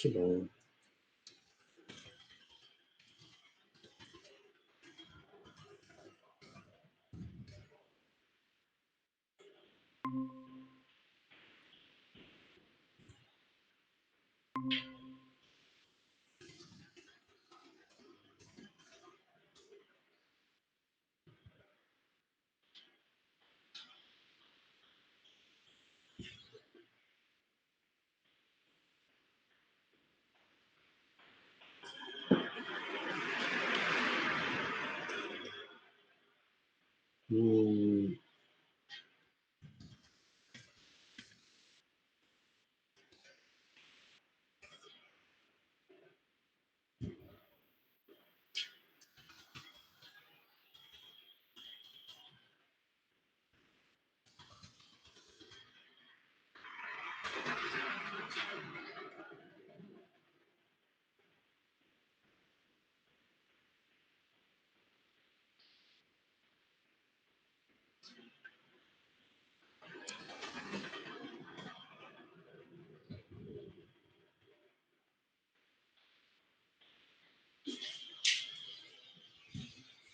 Que bom. Hum.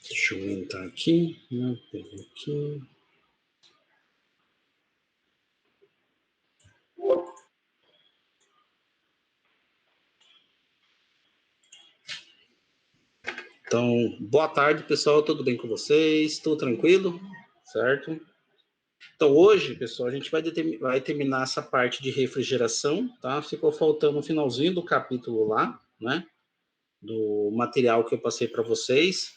Deixa eu entrar aqui, né? Pegar aqui. Então, boa tarde, pessoal. Tudo bem com vocês? Tudo tranquilo? Certo? Então, hoje, pessoal, a gente vai terminar essa parte de refrigeração, tá? Ficou faltando o finalzinho do capítulo lá, né? Do material que eu passei para vocês.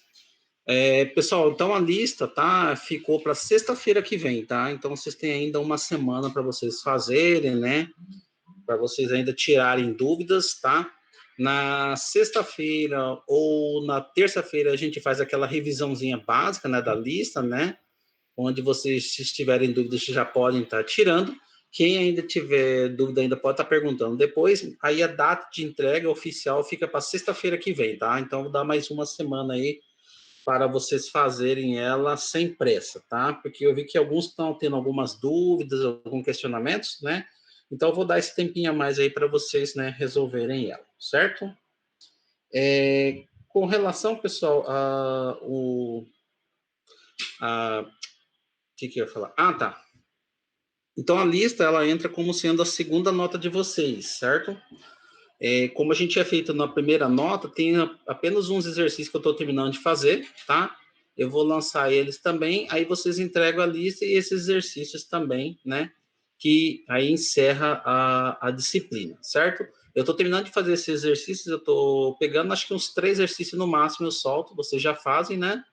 Pessoal, então a lista, tá? Ficou para sexta-feira que vem, tá? Então, vocês têm ainda uma semana para vocês fazerem, né? Para vocês ainda tirarem dúvidas, tá? Na sexta-feira ou na terça-feira a gente faz aquela revisãozinha básica, né, da lista, né? Onde vocês, se tiverem dúvidas, já podem estar tirando. Quem ainda tiver dúvida, ainda pode estar perguntando depois. Aí a data de entrega oficial fica para sexta-feira que vem, tá? Então, vou dar mais uma semana aí para vocês fazerem ela sem pressa, tá? Porque eu vi que alguns estão tendo algumas dúvidas, alguns questionamentos, né? Então, eu vou dar esse tempinho a mais aí para vocês, né, resolverem ela, certo? Com relação, pessoal, a que eu ia falar? Ah, tá. Então, a lista, ela entra como sendo a segunda nota de vocês, certo? Como a gente tinha feito na primeira nota, tem apenas uns exercícios que eu estou terminando de fazer, tá? Eu vou lançar eles também, aí vocês entregam a lista e esses exercícios também, né? Que aí encerra a disciplina, certo? Eu estou terminando de fazer esses exercícios, eu estou pegando, acho que uns 3 exercícios no máximo eu solto, vocês já fazem, né?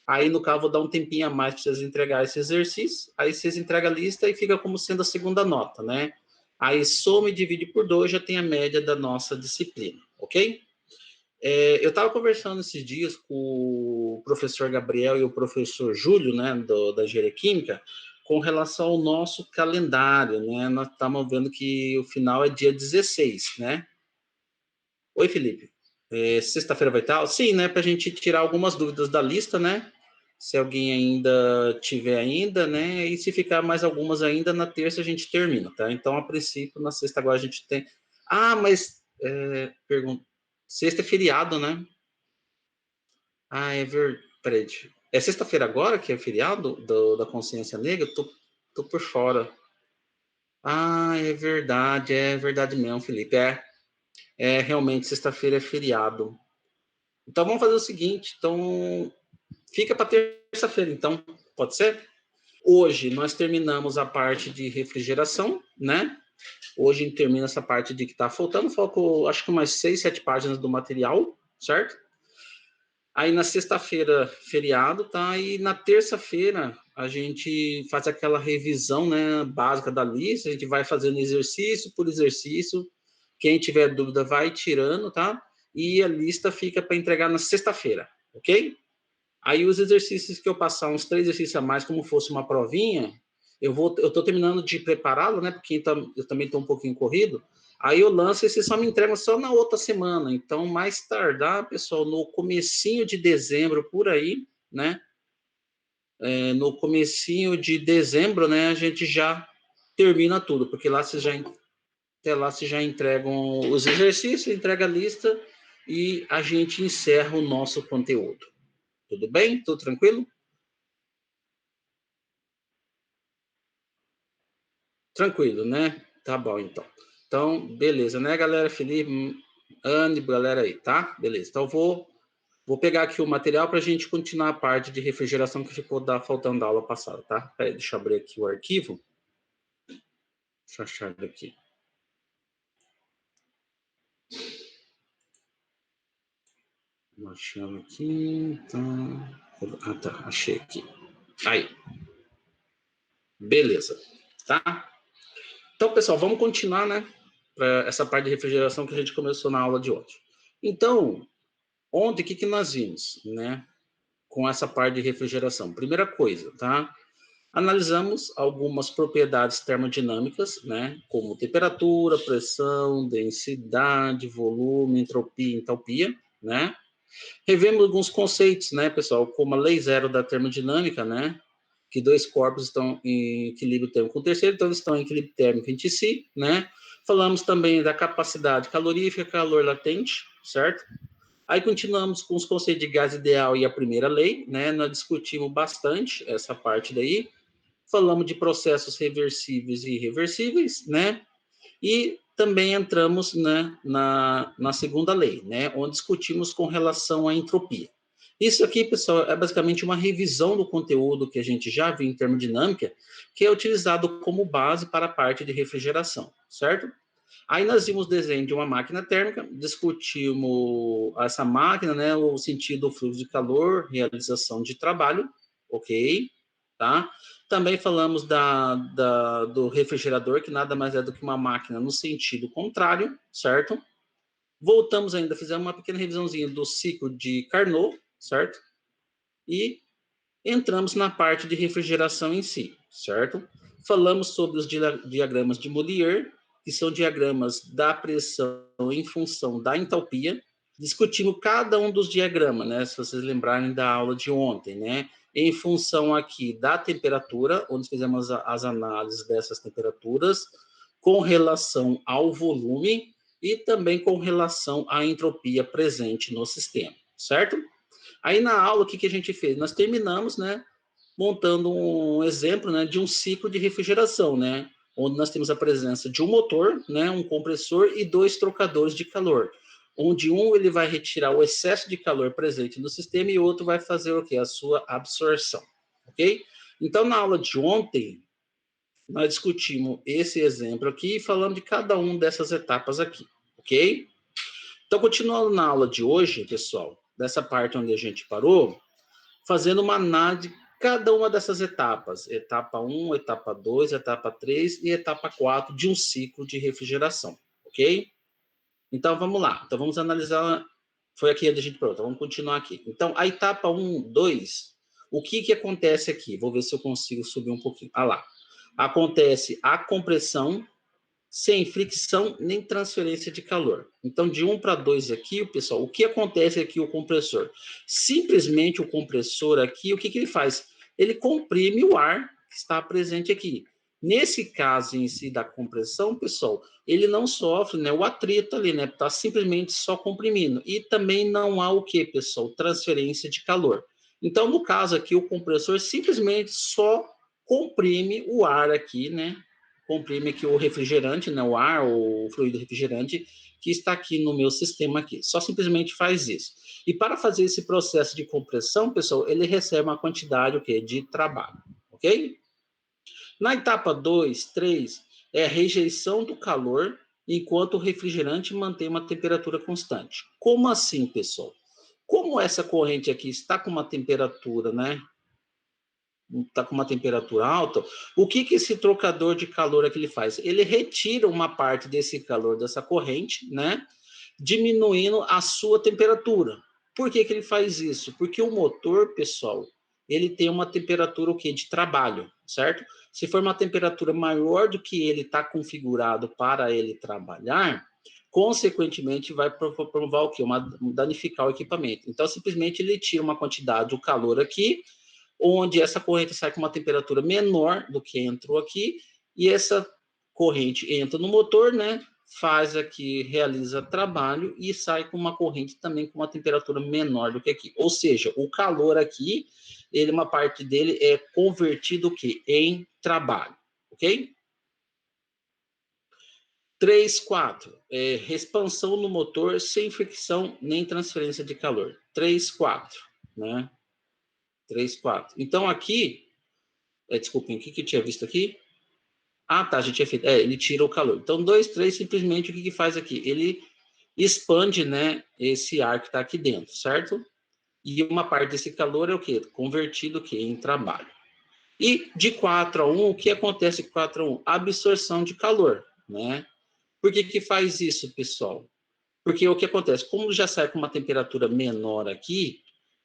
Aí, no caso, vou dar um tempinho a mais para vocês entregar esse exercício. Aí, vocês entregam a lista e fica como sendo a segunda nota, né? Aí, soma e divide por 2, já tem a média da nossa disciplina, ok? Eu estava conversando esses dias com o professor Gabriel e o professor Júlio, né, da Engenharia Química, com relação ao nosso calendário, né? Nós estamos vendo que o final é dia 16, né? Oi, Felipe. Sexta-feira vai estar? Sim, né? Para a gente tirar algumas dúvidas da lista, né? Se alguém ainda tiver ainda, né? E se ficar mais algumas ainda, na terça a gente termina, tá? Então, a princípio, na sexta agora a gente tem. Ah, mas pergunta. Sexta é feriado, né? Ah, é verdade. É sexta-feira agora que é feriado da consciência negra? Tô por fora. Ah, é verdade mesmo, Felipe. Realmente, sexta-feira é feriado. Então vamos fazer o seguinte, então fica para terça-feira, então, pode ser? Hoje nós terminamos a parte de refrigeração, né? Hoje a gente termina essa parte de que está faltando, faltou acho que umas 6, 7 páginas do material, certo? Aí na sexta-feira, feriado, tá? E na terça-feira a gente faz aquela revisão, né, básica da lista, a gente vai fazendo exercício por exercício. Quem tiver dúvida vai tirando, tá? E a lista fica para entregar na sexta-feira, ok? Aí os exercícios que eu passar, uns 3 exercícios a mais, como fosse uma provinha, eu estou terminando de prepará-lo, né? Porque eu também estou um pouquinho corrido. Aí eu lanço e vocês só me entregam só na outra semana. Então, mais tardar, pessoal, no comecinho de dezembro, por aí, né? No comecinho de dezembro, né? A gente já termina tudo, porque lá vocês já Até lá vocês já entregam os exercícios, entrega a lista e a gente encerra o nosso conteúdo. Tudo bem? Tudo tranquilo? Tranquilo, né? Tá bom, então. Então, beleza, né, galera? Felipe, Anne, galera aí, tá? Beleza. Então, vou pegar aqui o material para a gente continuar a parte de refrigeração que ficou faltando da aula passada, tá? Peraí, deixa eu abrir aqui o arquivo. Deixa eu achar ele aqui. Achando aqui. Tá. Ah, tá. Achei aqui. Aí. Beleza. Tá? Então, pessoal, vamos continuar, né? Para essa parte de refrigeração que a gente começou na aula de hoje. Então, ontem, o que nós vimos, né? Com essa parte de refrigeração. Primeira coisa, tá? Analisamos algumas propriedades termodinâmicas, né? Como temperatura, pressão, densidade, volume, entropia, entalpia, né? Revemos alguns conceitos, né, pessoal, como a lei zero da termodinâmica, né? Que dois corpos estão em equilíbrio térmico com o terceiro, então eles estão em equilíbrio térmico entre si, né? Falamos também da capacidade calorífica, calor latente, certo? Aí continuamos com os conceitos de gás ideal e a primeira lei, né? Nós discutimos bastante essa parte daí. Falamos de processos reversíveis e irreversíveis, né? E também entramos, né, na segunda lei, né? Onde discutimos com relação à entropia. Isso aqui, pessoal, é basicamente uma revisão do conteúdo que a gente já viu em termodinâmica, que é utilizado como base para a parte de refrigeração, certo? Aí nós vimos o desenho de uma máquina térmica, discutimos essa máquina, né, o sentido do fluxo de calor, realização de trabalho, ok, tá? Também falamos do refrigerador, que nada mais é do que uma máquina no sentido contrário, certo? Voltamos ainda, fizemos uma pequena revisãozinha do ciclo de Carnot, certo? E entramos na parte de refrigeração em si, certo? Falamos sobre os diagramas de Molière, que são diagramas da pressão em função da entalpia. Discutimos cada um dos diagramas, né? Se vocês lembrarem da aula de ontem, né? Em função aqui da temperatura, onde fizemos as análises dessas temperaturas, com relação ao volume e também com relação à entropia presente no sistema, certo? Aí na aula, o que a gente fez? Nós terminamos, né, montando um exemplo, né, de um ciclo de refrigeração, né, onde nós temos a presença de um motor, né, um compressor e dois trocadores de calor, onde um ele vai retirar o excesso de calor presente no sistema e o outro vai fazer o quê? A sua absorção, ok? Então, na aula de ontem, nós discutimos esse exemplo aqui e falamos de cada uma dessas etapas aqui, ok? Então, continuando na aula de hoje, pessoal, dessa parte onde a gente parou, fazendo uma análise de cada uma dessas etapas, etapa 1, etapa 2, etapa 3 e etapa 4 de um ciclo de refrigeração, ok? Então, vamos lá. Então, vamos analisar, foi aqui onde a gente parou, então vamos continuar aqui. Então, a etapa 1, 2, o que acontece aqui? Vou ver se eu consigo subir um pouquinho. Ah lá. Acontece a compressão sem fricção nem transferência de calor. Então, de 1 para 2 aqui, pessoal, o que acontece aqui o compressor? Simplesmente o compressor aqui, o que ele faz? Ele comprime o ar que está presente aqui. Nesse caso em si da compressão, pessoal, ele não sofre, né, o atrito ali, né? Está simplesmente só comprimindo. E também não há o que, pessoal? Transferência de calor. Então, no caso aqui, o compressor simplesmente só comprime o ar aqui, né? Comprime aqui o refrigerante, né, o ar, o fluido refrigerante, que está aqui no meu sistema aqui. Só simplesmente faz isso. E para fazer esse processo de compressão, pessoal, ele recebe uma quantidade o quê? De trabalho, ok? Na etapa 2, 3, é a rejeição do calor enquanto o refrigerante mantém uma temperatura constante. Como assim, pessoal? Como essa corrente aqui está com uma temperatura, né, está com uma temperatura alta, o que esse trocador de calor aqui ele faz? Ele retira uma parte desse calor dessa corrente, né? Diminuindo a sua temperatura. Por que ele faz isso? Porque o motor, pessoal, ele tem uma temperatura o quê? De trabalho, certo? Se for uma temperatura maior do que ele está configurado para ele trabalhar, consequentemente vai provocar o quê? Danificar o equipamento. Então, simplesmente ele tira uma quantidade do calor aqui, onde essa corrente sai com uma temperatura menor do que entrou aqui, e essa corrente entra no motor, né? Faz aqui, realiza trabalho e sai com uma corrente também com uma temperatura menor do que aqui. Ou seja, o calor aqui, ele, uma parte dele é convertido o quê? Em trabalho, ok? 3, 4. Expansão no motor sem fricção nem transferência de calor. 3, 4, né? 3, 4. Então aqui, desculpem, o que eu tinha visto aqui? Ah, tá, a gente tinha feito. Ele tira o calor. Então, 2, 3, simplesmente o que faz aqui? Ele expande, né, esse ar que está aqui dentro, certo? E uma parte desse calor é o quê? Convertido o quê? Em trabalho. E de 4 a 1, o que acontece com 4 a 1? Absorção de calor, né? Por que faz isso, pessoal? Porque o que acontece? Como já sai com uma temperatura menor aqui,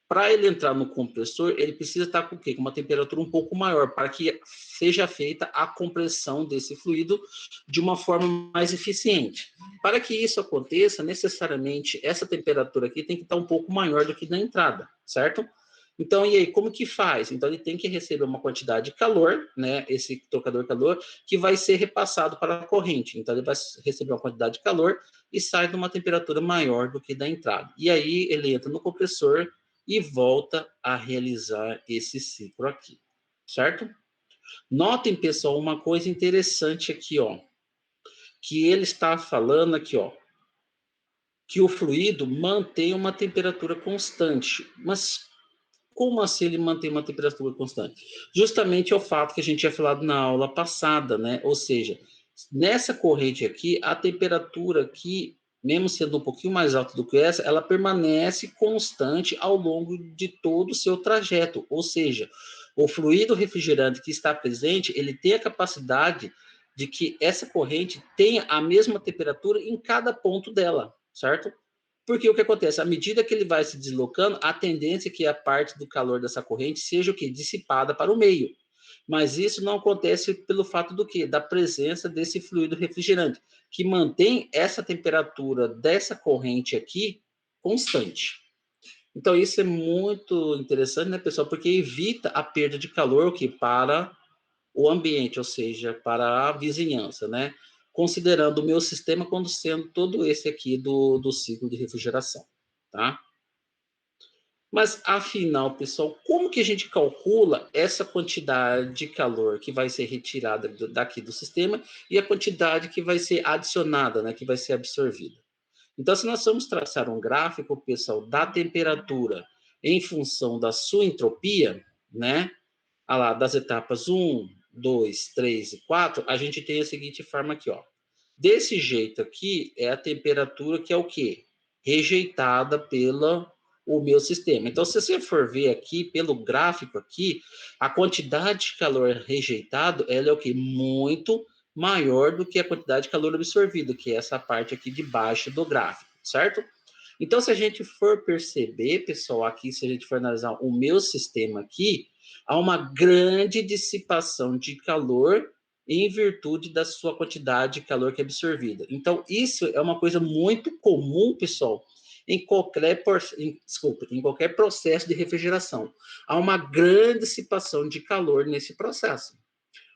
para ele entrar no compressor, ele precisa estar com o quê? Com uma temperatura um pouco maior, para que seja feita a compressão desse fluido de uma forma mais eficiente. Para que isso aconteça, necessariamente, essa temperatura aqui tem que estar um pouco maior do que na entrada, certo? Então, e aí, como que faz? Então, ele tem que receber uma quantidade de calor, né? Esse trocador de calor, que vai ser repassado para a corrente. Então, ele vai receber uma quantidade de calor e sai numa temperatura maior do que da entrada. E aí, ele entra no compressor e volta a realizar esse ciclo aqui, certo? Notem, pessoal, uma coisa interessante aqui, ó, que ele está falando aqui, ó, que o fluido mantém uma temperatura constante. Mas como assim ele mantém uma temperatura constante? Justamente é o fato que a gente tinha falado na aula passada, né? Ou seja, nessa corrente aqui, a temperatura aqui, mesmo sendo um pouquinho mais alta do que essa, ela permanece constante ao longo de todo o seu trajeto. Ou seja, o fluido refrigerante que está presente, ele tem a capacidade de que essa corrente tenha a mesma temperatura em cada ponto dela, certo? Porque o que acontece? À medida que ele vai se deslocando, a tendência é que a parte do calor dessa corrente seja o quê? Dissipada para o meio. Mas isso não acontece pelo fato do quê? Da presença desse fluido refrigerante, que mantém essa temperatura dessa corrente aqui constante. Então, isso é muito interessante, né, pessoal? Porque evita a perda de calor que para o ambiente, ou seja, para a vizinhança, né? Considerando o meu sistema como sendo todo esse aqui do ciclo de refrigeração, tá? Mas, afinal, pessoal, como que a gente calcula essa quantidade de calor que vai ser retirada daqui do sistema e a quantidade que vai ser adicionada, né, que vai ser absorvida? Então, se nós vamos traçar um gráfico, pessoal, da temperatura em função da sua entropia, né, lá, das etapas um, 2, 3 e 4, a gente tem a seguinte forma aqui, ó. Desse jeito aqui é a temperatura que é o quê? Rejeitada pela o meu sistema. Então, se você for ver aqui pelo gráfico aqui, a quantidade de calor rejeitado, ela é o quê? Muito maior do que a quantidade de calor absorvido, que é essa parte aqui de baixo do gráfico, certo? Então, se a gente for perceber, pessoal, aqui, se a gente for analisar o meu sistema aqui, há uma grande dissipação de calor em virtude da sua quantidade de calor que é absorvida. Então, isso é uma coisa muito comum, pessoal, em qualquer processo de refrigeração. Há uma grande dissipação de calor nesse processo.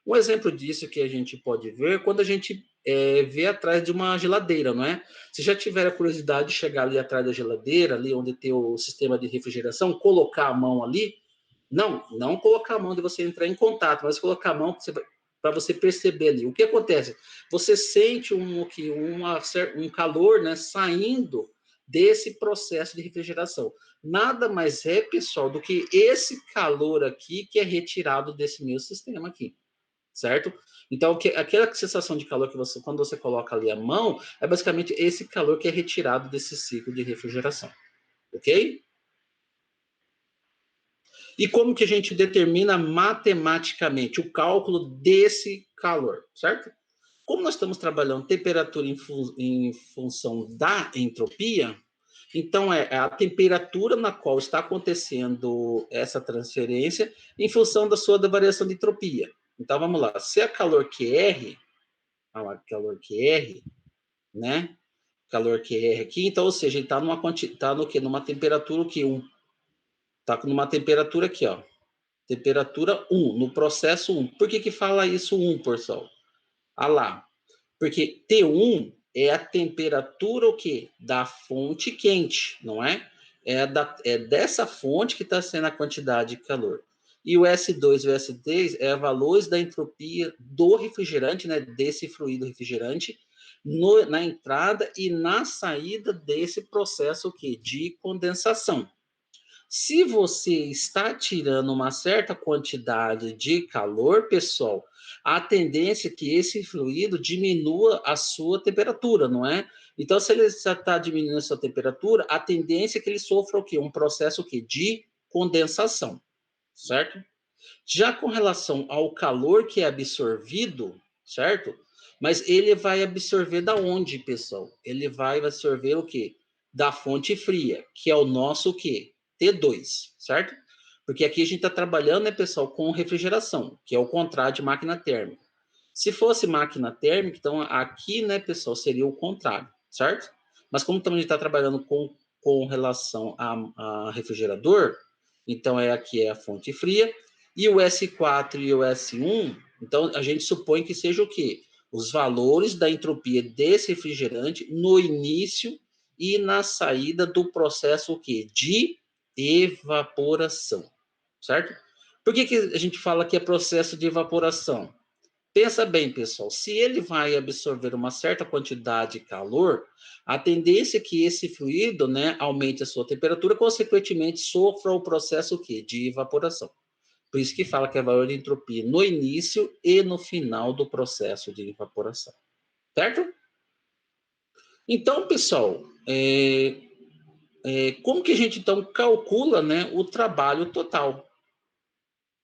Um exemplo disso que a gente pode ver quando a gente vê atrás de uma geladeira, não é? Se já tiver a curiosidade de chegar ali atrás da geladeira, ali onde tem o sistema de refrigeração, colocar a mão ali, não colocar a mão de você entrar em contato, mas colocar a mão para você perceber ali. O que acontece? Você sente um calor, né, saindo desse processo de refrigeração. Nada mais é, pessoal, do que esse calor aqui que é retirado desse meu sistema aqui, certo? Então, aquela sensação de calor que você, quando você coloca ali a mão, é basicamente esse calor que é retirado desse ciclo de refrigeração, ok? E como que a gente determina matematicamente o cálculo desse calor, certo? Como nós estamos trabalhando temperatura em função da entropia, então é a temperatura na qual está acontecendo essa transferência em função da variação de entropia. Então vamos lá, se é calor QR, calor QR, né? Calor QR aqui, então, ou seja, ele está tá no quê? Numa temperatura que tá numa temperatura aqui, ó. Temperatura 1, no processo 1. Por que fala isso 1, pessoal? Ah lá. Porque T1 é a temperatura o quê? Da fonte quente, não é? É dessa fonte que está sendo a quantidade de calor. E o S2 e o S3 é valores da entropia do refrigerante, né, desse fluido refrigerante, na entrada e na saída desse processo o quê? De condensação. Se você está tirando uma certa quantidade de calor, pessoal, a tendência é que esse fluido diminua a sua temperatura, não é? Então, se ele está diminuindo a sua temperatura, a tendência é que ele sofra o quê? Um processo o quê? De condensação, certo? Já com relação ao calor que é absorvido, certo? Mas ele vai absorver da onde, pessoal? Ele vai absorver o quê? Da fonte fria, que é o nosso o quê? T2, certo? Porque aqui a gente está trabalhando, né, pessoal, com refrigeração, que é o contrário de máquina térmica. Se fosse máquina térmica, então aqui, né, pessoal, seria o contrário, certo? Mas como também a gente está trabalhando com relação a refrigerador, então aqui é a fonte fria, e o S4 e o S1, então a gente supõe que seja o quê? Os valores da entropia desse refrigerante no início e na saída do processo o quê? De evaporação, certo? Por que a gente fala que é processo de evaporação? Pensa bem, pessoal, se ele vai absorver uma certa quantidade de calor, a tendência é que esse fluido, né, aumente a sua temperatura, consequentemente sofra o processo o quê? De evaporação. Por isso que fala que é valor de entropia no início e no final do processo de evaporação. Certo? Então, pessoal, como que a gente então calcula, né, o trabalho total?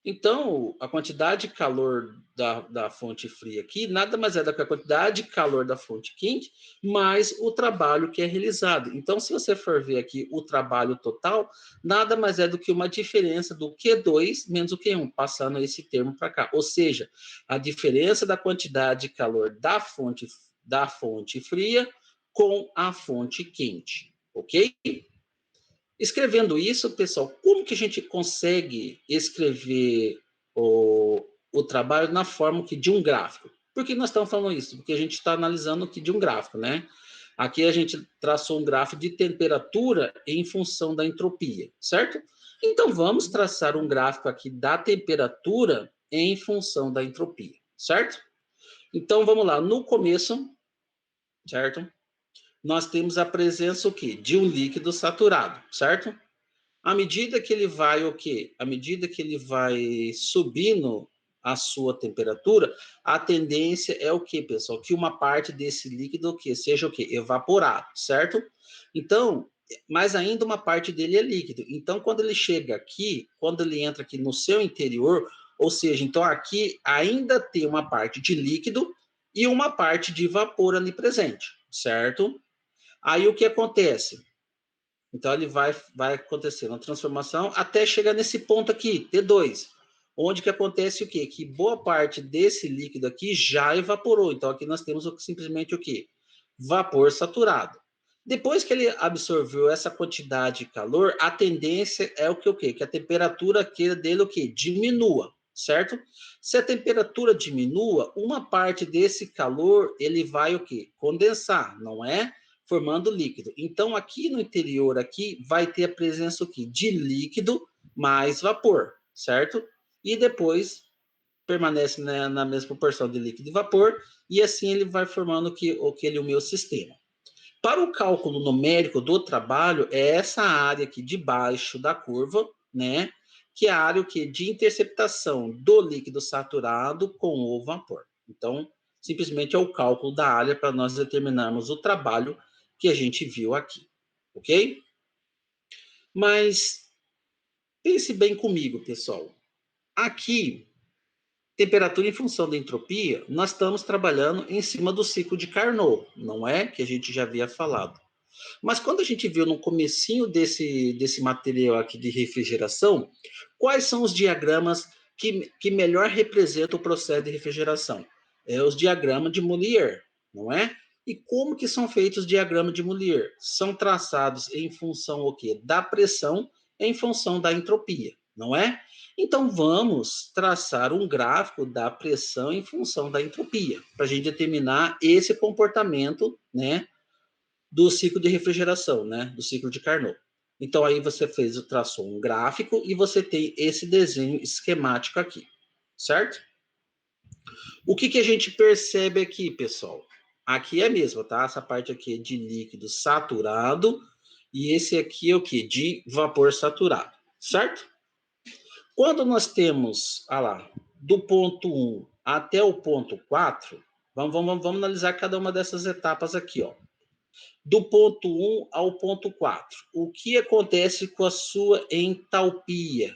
Então, a quantidade de calor da fonte fria aqui nada mais é do que a quantidade de calor da fonte quente mais o trabalho que é realizado. Então, se você for ver aqui o trabalho total, nada mais é do que uma diferença do Q2 menos o Q1, passando esse termo para cá. Ou seja, a diferença da quantidade de calor da fonte fria com a fonte quente. Ok? Escrevendo isso, pessoal, como que a gente consegue escrever o trabalho na forma que de um gráfico? Por que nós estamos falando isso? Porque a gente está analisando aqui de um gráfico, né? Aqui a gente traçou um gráfico de temperatura em função da entropia, certo? Então vamos traçar um gráfico aqui da temperatura em função da entropia, certo? Então vamos lá, no começo, certo? Nós temos a presença o quê? De um líquido saturado, certo? À medida que ele vai o quê? À medida que ele vai subindo a sua temperatura, a tendência é o quê, pessoal? Que uma parte desse líquido o quê? Seja o quê? Evaporado, certo? Então, mas ainda uma parte dele é líquido. Então, quando ele chega aqui, quando ele entra aqui no seu interior, ou seja, então aqui ainda tem uma parte de líquido e uma parte de vapor ali presente, certo? Aí o que acontece? Então, ele vai acontecer uma transformação até chegar nesse ponto aqui, T2, onde que acontece o quê? Que boa parte desse líquido aqui já evaporou. Então, aqui nós temos simplesmente o quê? Vapor saturado. Depois que ele absorveu essa quantidade de calor, a tendência é o quê? Que a temperatura aqui dele o quê? Diminua, certo? Se a temperatura diminua, uma parte desse calor ele vai o quê? Condensar, não é? Formando líquido. Então, aqui no interior aqui vai ter a presença aqui de líquido mais vapor, certo? E depois permanece, né, na mesma proporção de líquido e vapor, e assim ele vai formando o meu sistema. Para o cálculo numérico do trabalho, é essa área aqui de baixo da curva, né? Que é a área que, de interceptação do líquido saturado com o vapor. Então, simplesmente é o cálculo da área para nós determinarmos o trabalho que a gente viu aqui, ok? Mas pense bem comigo, pessoal. Aqui, temperatura em função da entropia, nós estamos trabalhando em cima do ciclo de Carnot, não é? Que a gente já havia falado. Mas quando a gente viu no comecinho desse material aqui de refrigeração, quais são os diagramas que melhor representam o processo de refrigeração? É os diagramas de Molière, não é? E como que são feitos os diagramas de Molière? São traçados em função o quê? Da pressão em função da entropia, não é? Então, vamos traçar um gráfico da pressão em função da entropia, para a gente determinar esse comportamento, né, do ciclo de refrigeração, né, do ciclo de Carnot. Então, aí você traçou um gráfico e você tem esse desenho esquemático aqui, certo? O que a gente percebe aqui, pessoal? Aqui é mesmo, tá? Essa parte aqui é de líquido saturado e esse aqui é o que? De vapor saturado, certo? Quando nós temos, lá, do ponto 1 até o ponto 4, vamos analisar cada uma dessas etapas aqui, ó. Do ponto 1 ao ponto 4, o que acontece com a sua entalpia?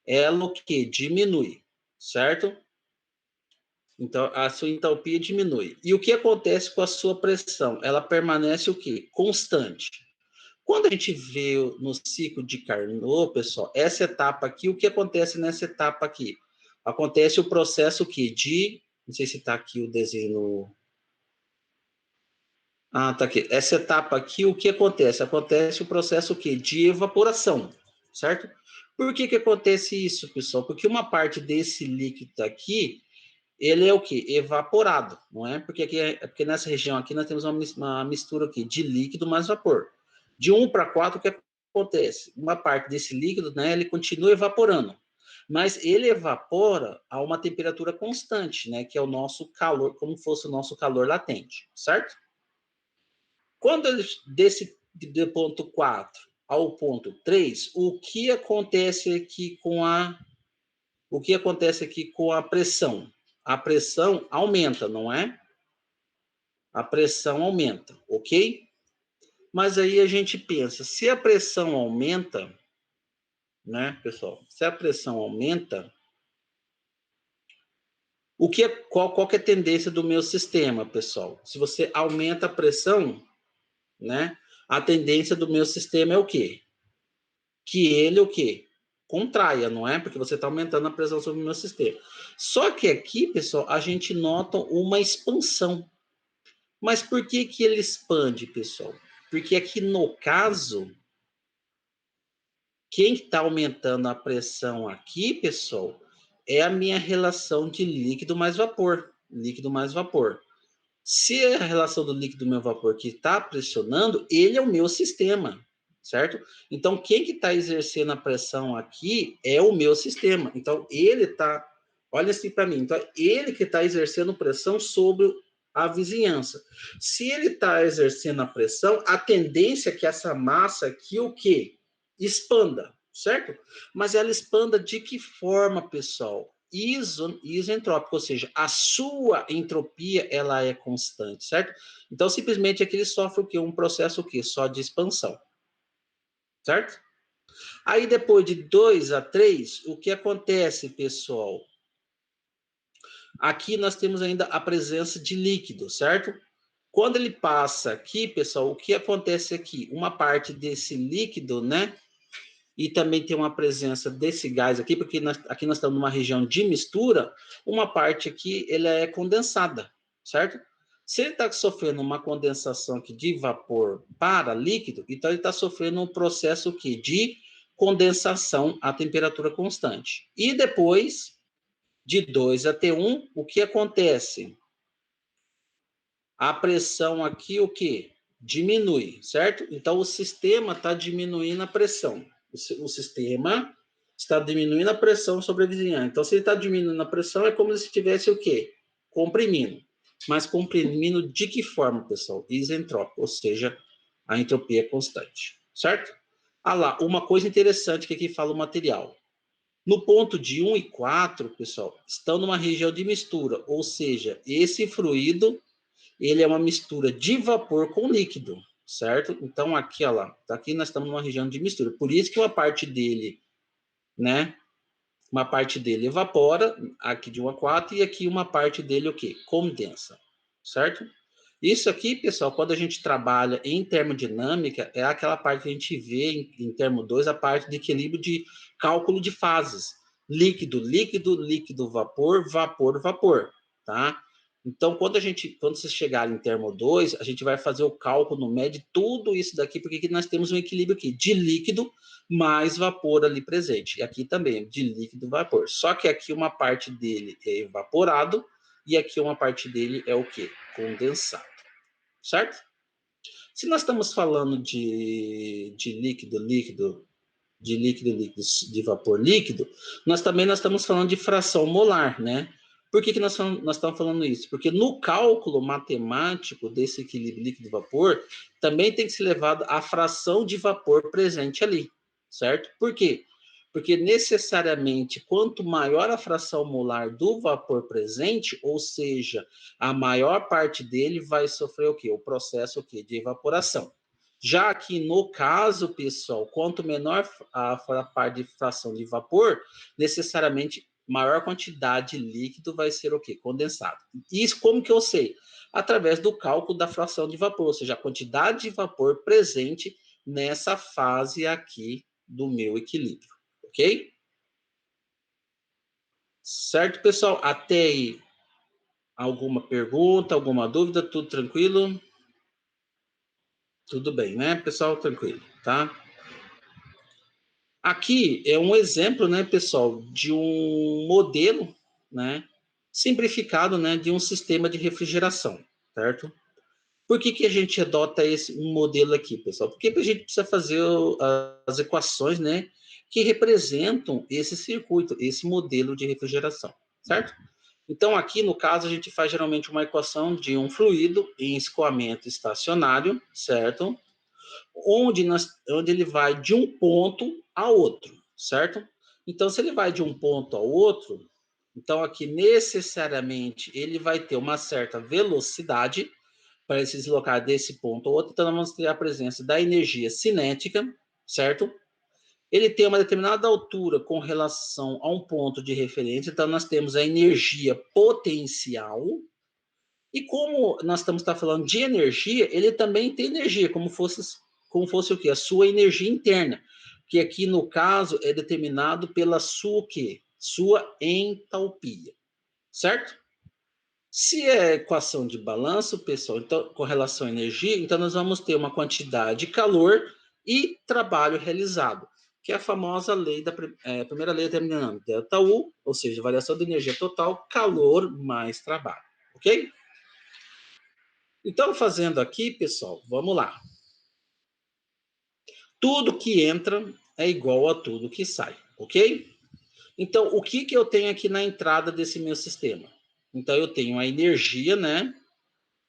Ela o que? Diminui, certo? Então, a sua entalpia diminui. E o que acontece com a sua pressão? Ela permanece o quê? Constante. Quando a gente vê no ciclo de Carnot, pessoal, essa etapa aqui, o que acontece nessa etapa aqui? Acontece o processo que de, não sei se está aqui o desenho. Ah, tá aqui. Essa etapa aqui, o que acontece? Acontece o processo que de evaporação, certo? Por que acontece isso, pessoal? Porque uma parte desse líquido aqui, ele é o que? Evaporado, não é? Porque aqui porque nessa região aqui nós temos uma mistura aqui de líquido mais vapor. De 1 para 4, o que acontece? Uma parte desse líquido, né, ele continua evaporando, mas ele evapora a uma temperatura constante, né, que é o nosso calor, como fosse o nosso calor latente, certo? Quando ele desse de ponto 4 ao ponto 3, o que acontece aqui com a pressão? A pressão aumenta, não é? A pressão aumenta, ok? Mas aí a gente pensa, se a pressão aumenta, né, pessoal? Se a pressão aumenta, qual que é a tendência do meu sistema, pessoal? Se você aumenta a pressão, né? A tendência do meu sistema é o quê? Que ele o quê? Contraia, não é? Porque você está aumentando a pressão sobre o meu sistema. Só que aqui, pessoal, a gente nota uma expansão. Mas por que ele expande, pessoal? Porque aqui no caso, quem está aumentando a pressão aqui, pessoal, é a minha relação de líquido mais vapor. Líquido mais vapor. Se a relação do líquido e do meu vapor que está pressionando, ele é o meu sistema, certo? Então, quem que está exercendo a pressão aqui é o meu sistema. Então, ele está, olha assim para mim, então, ele que está exercendo pressão sobre a vizinhança. Se ele está exercendo a pressão, a tendência é que essa massa aqui, o quê? Expanda, certo? Mas ela expanda de que forma, pessoal? Isentrópico, ou seja, a sua entropia ela é constante, certo? Então, simplesmente aqui ele sofre o quê? Um processo o quê? Só de expansão, certo? Aí, depois de 2 a 3, o que acontece, pessoal? Aqui nós temos ainda a presença de líquido, certo? Quando ele passa aqui, pessoal, o que acontece aqui? Uma parte desse líquido, né? E também tem uma presença desse gás aqui, porque aqui nós estamos numa região de mistura, uma parte aqui ele é condensada, certo? Se ele está sofrendo uma condensação aqui de vapor para líquido, então ele está sofrendo um processo aqui de condensação a temperatura constante. E depois, de 2 a T1, o que acontece? A pressão aqui, o que? Diminui, certo? Então, o sistema está diminuindo a pressão. O sistema está diminuindo a pressão sobre a vizinhança. Então, se ele está diminuindo a pressão, é como se estivesse o quê? Comprimindo. Mas comprimindo de que forma, pessoal? Isentrópico, ou seja, a entropia é constante, certo? Ah lá, uma coisa interessante que aqui fala o material. No ponto de 1 e 4, pessoal, estão numa região de mistura, ou seja, esse fluido ele é uma mistura de vapor com líquido, certo? Então, aqui, ó lá, aqui nós estamos numa região de mistura. Por isso que uma parte dele, né? Uma parte dele evapora, aqui de 1 a 4, e aqui uma parte dele, o quê? Condensa, certo? Isso aqui, pessoal, quando a gente trabalha em termodinâmica, é aquela parte que a gente vê em termo 2, a parte de equilíbrio de cálculo de fases. Líquido, líquido, líquido, vapor, vapor, vapor, tá? Então, quando vocês chegarem em termo 2, a gente vai fazer o cálculo, mede tudo isso daqui, porque aqui nós temos um equilíbrio aqui de líquido mais vapor ali presente. E aqui também, de líquido e vapor. Só que aqui uma parte dele é evaporado e aqui uma parte dele é o quê? Condensado. Certo? Se nós estamos falando de líquido, de vapor líquido, nós estamos falando de fração molar, né? Por que nós estamos falando isso? Porque no cálculo matemático desse equilíbrio líquido-vapor, também tem que ser levado a fração de vapor presente ali, certo? Por quê? Porque necessariamente, quanto maior a fração molar do vapor presente, ou seja, a maior parte dele vai sofrer o quê? O processo o quê? De evaporação. Já que no caso, pessoal, quanto menor a parte de fração de vapor, necessariamente maior quantidade de líquido vai ser o quê? Condensado. Isso como que eu sei? Através do cálculo da fração de vapor, ou seja, a quantidade de vapor presente nessa fase aqui do meu equilíbrio, ok? Certo, pessoal? Até aí, alguma pergunta, alguma dúvida? Tudo tranquilo? Tudo bem, né, pessoal? Tranquilo, tá? Aqui é um exemplo, né, pessoal, de um modelo, né, simplificado, né, de um sistema de refrigeração, certo? Por que a gente adota esse um modelo aqui, pessoal? Porque a gente precisa fazer as equações, né, que representam esse circuito, esse modelo de refrigeração, certo? Então, aqui no caso, a gente faz geralmente uma equação de um fluido em escoamento estacionário, certo? Onde ele vai de um ponto a outro, certo? Então, se ele vai de um ponto ao outro, então aqui necessariamente ele vai ter uma certa velocidade para ele se deslocar desse ponto ao outro. Então, nós vamos ter a presença da energia cinética, certo? Ele tem uma determinada altura com relação a um ponto de referência, então nós temos a energia potencial. E como nós estamos falando de energia, ele também tem energia, como fosse o quê? A sua energia interna, que aqui no caso é determinado pela sua o quê? Sua entalpia, certo? Se é equação de balanço, pessoal, então com relação à energia, então nós vamos ter uma quantidade de calor e trabalho realizado, que é a famosa lei primeira lei determinando delta U, ou seja, variação de energia total, calor mais trabalho, ok? Então, fazendo aqui, pessoal, vamos lá. Tudo que entra é igual a tudo que sai, ok? Então, o que eu tenho aqui na entrada desse meu sistema? Então, eu tenho a energia, né,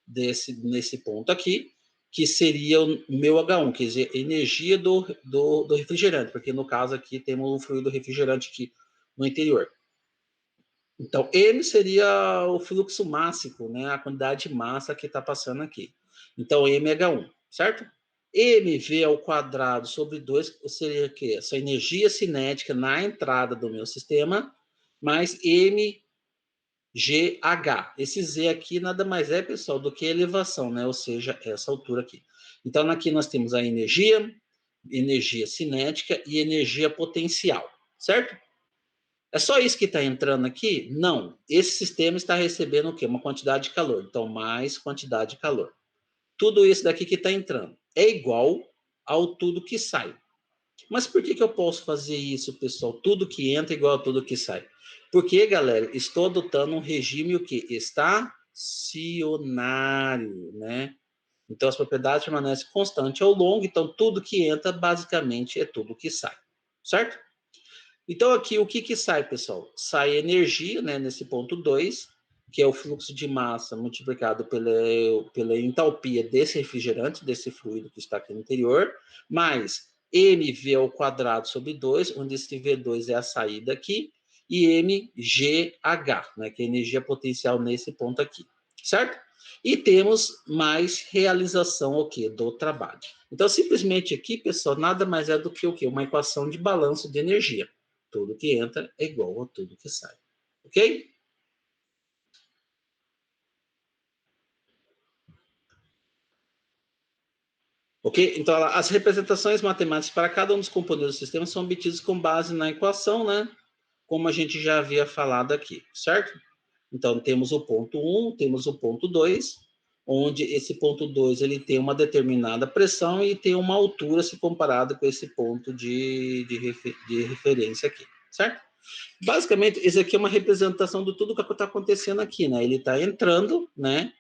nesse ponto aqui, que seria o meu H1, quer dizer, energia do refrigerante, porque no caso aqui temos o fluido refrigerante aqui no interior. Então, M seria o fluxo máximo, né, a quantidade de massa que está passando aqui. Então, mH1, certo? mv ao quadrado sobre 2 seria o quê? Essa energia cinética na entrada do meu sistema, mais mgh. Esse z aqui nada mais é, pessoal, do que elevação, né? Ou seja, essa altura aqui. Então, aqui nós temos a energia cinética e energia potencial, certo? É só isso que está entrando aqui? Não. Esse sistema está recebendo o quê? Uma quantidade de calor. Então, mais quantidade de calor. Tudo isso daqui que está entrando é igual ao tudo que sai. Mas por que eu posso fazer isso, pessoal? Tudo que entra é igual a tudo que sai. Porque, galera, estou adotando um regime o quê? Estacionário, né? Então, as propriedades permanecem constantes ao longo. Então, tudo que entra, basicamente, é tudo que sai. Certo? Então, aqui, o que sai, pessoal? Sai energia, né, nesse ponto 2, que é o fluxo de massa multiplicado pela entalpia desse refrigerante, desse fluido que está aqui no interior, mais mv ao quadrado sobre 2, onde esse V2 é a saída aqui, e mgh, né, que é a energia potencial nesse ponto aqui, certo? E temos mais realização o quê? Do trabalho. Então, simplesmente aqui, pessoal, nada mais é do que o quê? Uma equação de balanço de energia. Tudo que entra é igual a tudo que sai. Ok? Ok? Então, as representações matemáticas para cada um dos componentes do sistema são obtidas com base na equação, né? Como a gente já havia falado aqui, certo? Então, temos o ponto 1, temos o ponto 2, onde esse ponto 2 ele tem uma determinada pressão e tem uma altura se comparado com esse ponto de referência aqui, certo? Basicamente, isso aqui é uma representação de tudo que está acontecendo aqui, né? Ele está entrando, né?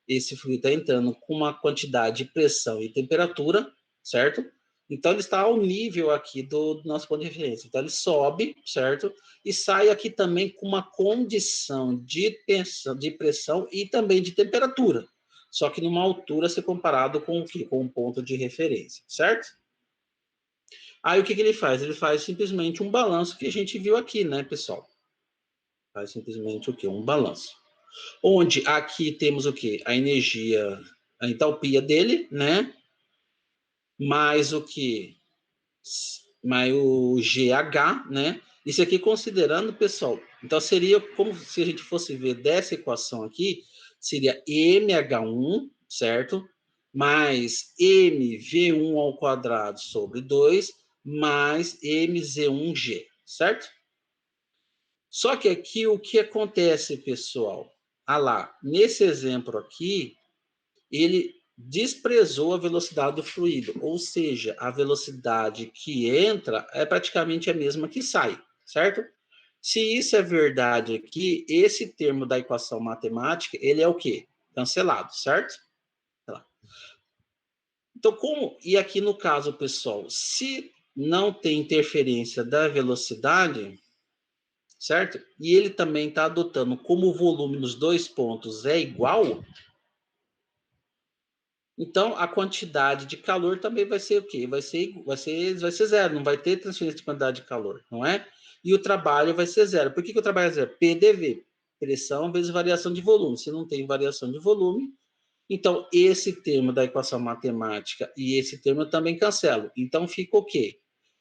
Esse fluido está entrando com uma quantidade de pressão e temperatura, certo? Então, ele está ao nível aqui do nosso ponto de referência. Então, ele sobe, certo? E sai aqui também com uma condição de pressão e também de temperatura. Só que numa altura se comparado com o quê? Com um ponto de referência, certo? Aí, o que ele faz? Ele faz simplesmente um balanço que a gente viu aqui, né, pessoal? Faz simplesmente o quê? Um balanço. Onde aqui temos o quê? A energia, a entalpia dele, né? Mais o que? Mais o GH, né? Isso aqui considerando, pessoal, então seria como se a gente fosse ver dessa equação aqui, seria mH1, certo? Mais mv1 ao quadrado sobre 2, mais mz1g, certo? Só que aqui o que acontece, pessoal? Ah lá, nesse exemplo aqui, ele desprezou a velocidade do fluido, ou seja, a velocidade que entra é praticamente a mesma que sai, certo? Se isso é verdade aqui, esse termo da equação matemática, ele é o quê? Cancelado, certo? Então, como... E aqui no caso, pessoal, se não tem interferência da velocidade, certo? E ele também está adotando como o volume nos dois pontos é igual, então a quantidade de calor também vai ser o quê? Vai ser zero, não vai ter transferência de quantidade de calor, não é? E o trabalho vai ser zero. Por que o trabalho é zero? PDV, pressão vezes variação de volume. Se não tem variação de volume, então esse termo da equação matemática e esse termo eu também cancelo. Então fica o quê?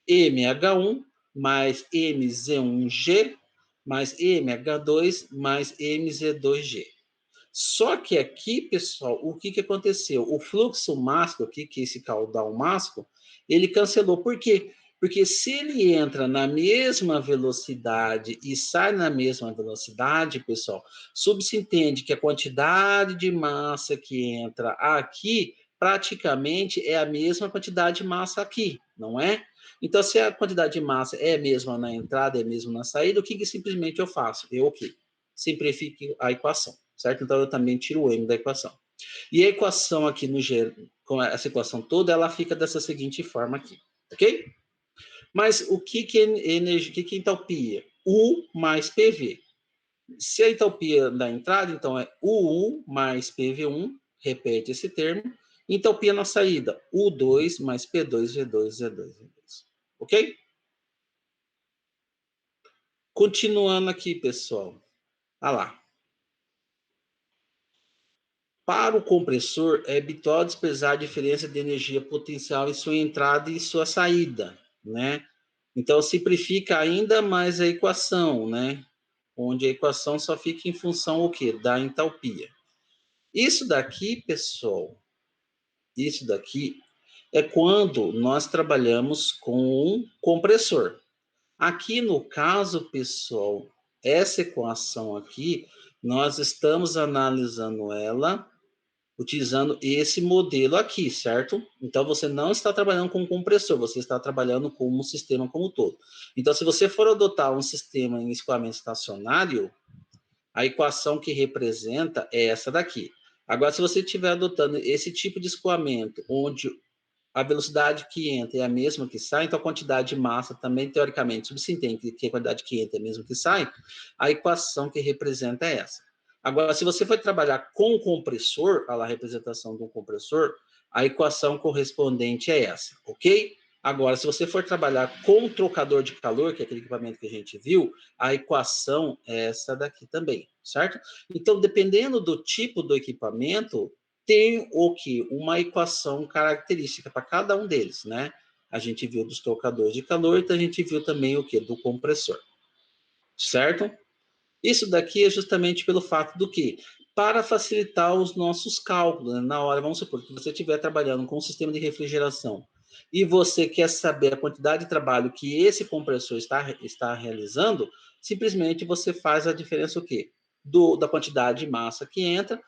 mH1 mais mz1g mais mH2 mais mz2g. Só que aqui, pessoal, o que aconteceu? O fluxo máximo aqui, que é esse caudal máximo, ele cancelou. Por quê? Porque se ele entra na mesma velocidade e sai na mesma velocidade, pessoal, subentende que a quantidade de massa que entra aqui praticamente é a mesma quantidade de massa aqui, não é? Então, se a quantidade de massa é a mesma na entrada, é a mesma na saída, o que simplesmente eu faço? Eu o quê? Simplifique a equação, certo? Então, eu também tiro o m da equação. E a equação aqui, com essa equação toda, ela fica dessa seguinte forma aqui, ok? Mas o que é energia, o que é entalpia? U mais PV. Se a entalpia da entrada, então é U1 mais PV1, repete esse termo. Entalpia na saída, U2 mais P2, V2, Z2, V2. Ok? Continuando aqui, pessoal. Ah lá. Para o compressor, é habitual desprezar a diferença de energia potencial em sua entrada e sua saída, né? Então, simplifica ainda mais a equação, né? Onde a equação só fica em função o quê? Da entalpia. Isso daqui, pessoal, isso daqui é quando nós trabalhamos com um compressor. Aqui no caso, pessoal, essa equação aqui, nós estamos analisando ela utilizando esse modelo aqui, certo? Então você não está trabalhando com um compressor, você está trabalhando com um sistema como um todo. Então, se você for adotar um sistema em escoamento estacionário, a equação que representa é essa daqui. Agora, se você estiver adotando esse tipo de escoamento, onde a velocidade que entra é a mesma que sai, então a quantidade de massa também, teoricamente, subentende que a quantidade que entra é a mesma que sai, a equação que representa é essa. Agora, se você for trabalhar com o compressor, a representação do compressor, a equação correspondente é essa, ok? Agora, se você for trabalhar com o trocador de calor, que é aquele equipamento que a gente viu, a equação é essa daqui também, certo? Então, dependendo do tipo do equipamento, tem o que? Uma equação característica para cada um deles, né? A gente viu dos trocadores de calor, então a gente viu também o que? Do compressor, certo? Isso daqui é justamente pelo fato do que? Para facilitar os nossos cálculos, né? Na hora, vamos supor que você estiver trabalhando com um sistema de refrigeração e você quer saber a quantidade de trabalho que esse compressor está realizando, simplesmente você faz a diferença o quê? da quantidade de massa que entra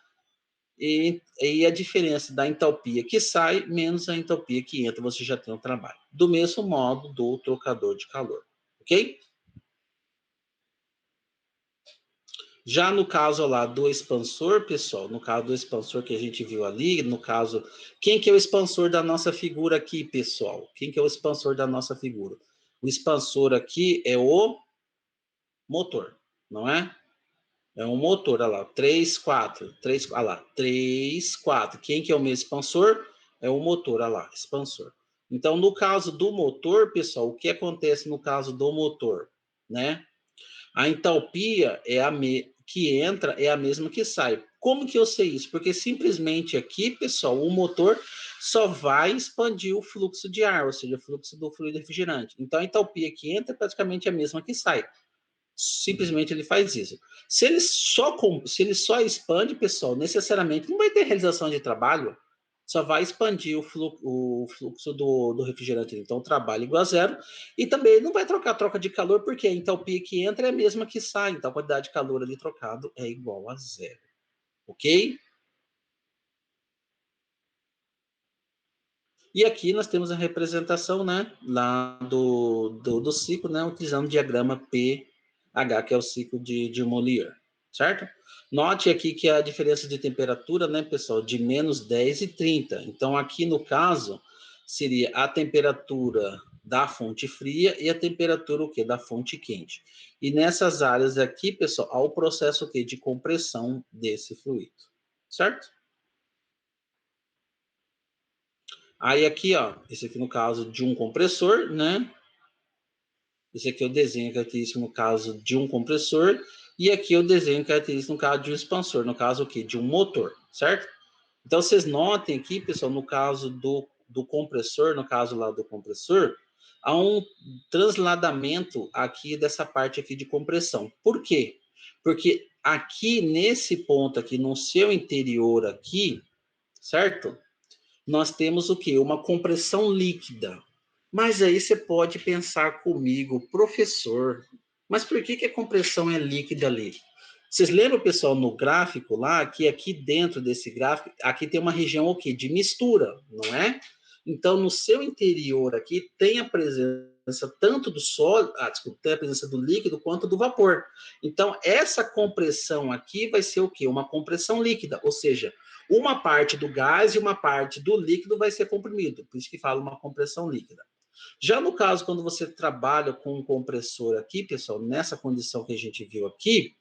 e a diferença da entalpia que sai menos a entalpia que entra, você já tem um trabalho. Do mesmo modo do trocador de calor, ok? Já no caso lá do expansor, pessoal, no caso do expansor que a gente viu ali, no caso, quem que é o expansor da nossa figura aqui, pessoal? Quem que é o expansor da nossa figura? O expansor aqui é o motor, não é? É um motor, olha lá, 3, 4, 3, olha lá, 3, 4. Quem que é o meu expansor? É o motor, olha lá, expansor. Então, no caso do motor, pessoal, o que acontece no caso do motor, né? A entalpia que entra é a mesma que sai. Como que eu sei isso? Porque simplesmente aqui, pessoal, o motor só vai expandir o fluxo de ar, ou seja, o fluxo do fluido refrigerante. Então, a entalpia que entra é praticamente a mesma que sai. Simplesmente ele faz isso. Se ele só expande, pessoal, necessariamente não vai ter realização de trabalho, só vai expandir o fluxo do refrigerante. Então, o trabalho igual a zero. E também não vai trocar troca de calor, porque a entalpia que entra é a mesma que sai. Então, a quantidade de calor ali trocado é igual a zero. Ok? E aqui nós temos a representação, né, lá do ciclo, né, utilizando o diagrama pH, que é o ciclo de Molière, certo? Note aqui que a diferença de temperatura, né, pessoal, de -10 e 30. Então, aqui no caso, seria a temperatura da fonte fria e a temperatura o quê? Da fonte quente. E nessas áreas aqui, pessoal, há o processo o quê? De compressão desse fluido, certo? Aí aqui, ó, esse aqui no caso de um compressor, né? Esse aqui é o desenho característico no caso de um compressor. E aqui é o desenho característico no caso de um expansor, no caso o quê? De um motor, certo? Então, vocês notem aqui, pessoal, no caso do compressor, no caso lá do compressor, há um transladamento aqui dessa parte aqui de compressão. Por quê? Porque aqui, nesse ponto aqui, no seu interior aqui, certo? Nós temos o quê? Uma compressão líquida. Mas aí você pode pensar comigo, professor, mas por que a compressão é líquida ali? Vocês lembram, pessoal, no gráfico lá, que aqui dentro desse gráfico, aqui tem uma região o quê? De mistura, não é? Então, no seu interior aqui tem a presença tanto do sólido, desculpa, tem a presença do líquido quanto do vapor. Então, essa compressão aqui vai ser o quê? Uma compressão líquida, ou seja, uma parte do gás e uma parte do líquido vai ser comprimido, por isso que fala uma compressão líquida. Já no caso, quando você trabalha com um compressor aqui, pessoal, nessa condição que a gente viu aqui,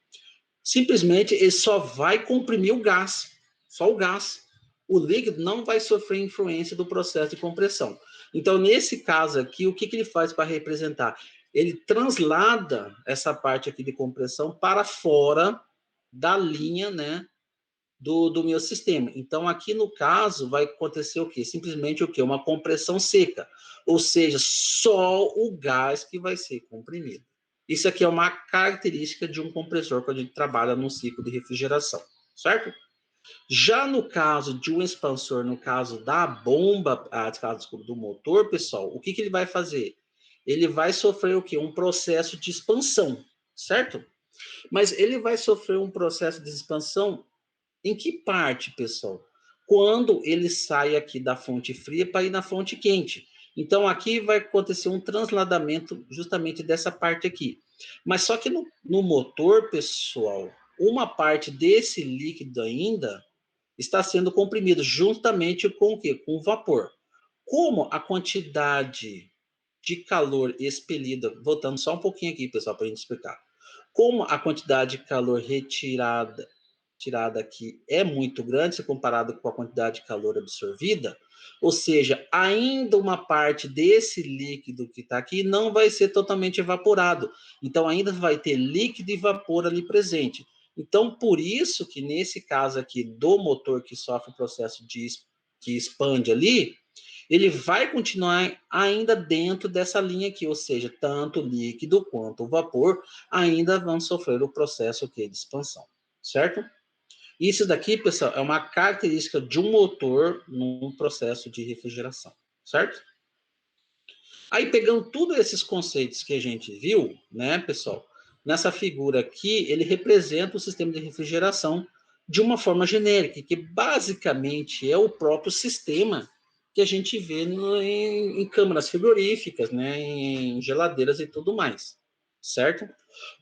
simplesmente ele só vai comprimir o gás, só o gás. O líquido não vai sofrer influência do processo de compressão. Então, nesse caso aqui, o que ele faz para representar? Ele translada essa parte aqui de compressão para fora da linha, né, do meu sistema. Então, aqui no caso, vai acontecer o quê? Simplesmente o quê? Uma compressão seca. Ou seja, só o gás que vai ser comprimido. Isso aqui é uma característica de um compressor quando a gente trabalha num ciclo de refrigeração, certo? Já no caso de um expansor, no caso da bomba, desculpa, do motor, pessoal, o que ele vai fazer? Ele vai sofrer o quê? Um processo de expansão, certo? Mas ele vai sofrer um processo de expansão em que parte, pessoal? Quando ele sai aqui da fonte fria para ir na fonte quente. Então, aqui vai acontecer um transladamento justamente dessa parte aqui. Mas só que no motor, pessoal, uma parte desse líquido ainda está sendo comprimido juntamente com o quê? Com o vapor. Como a quantidade de calor expelida, voltando só um pouquinho aqui, pessoal, para a gente explicar. Como a quantidade de calor tirada aqui é muito grande se comparado com a quantidade de calor absorvida, ou seja, ainda uma parte desse líquido que está aqui não vai ser totalmente evaporado. Então, ainda vai ter líquido e vapor ali presente. Então, por isso que nesse caso aqui do motor que sofre o processo que expande ali, ele vai continuar ainda dentro dessa linha aqui, ou seja, tanto o líquido quanto o vapor ainda vão sofrer o processo aqui de expansão, certo? Isso daqui, pessoal, é uma característica de um motor num processo de refrigeração, certo? Aí, pegando todos esses conceitos que a gente viu, né, pessoal? nessa figura aqui, ele representa o sistema de refrigeração de uma forma genérica, que basicamente é o próprio sistema que a gente vê em câmaras frigoríficas, né, em geladeiras e tudo mais, certo?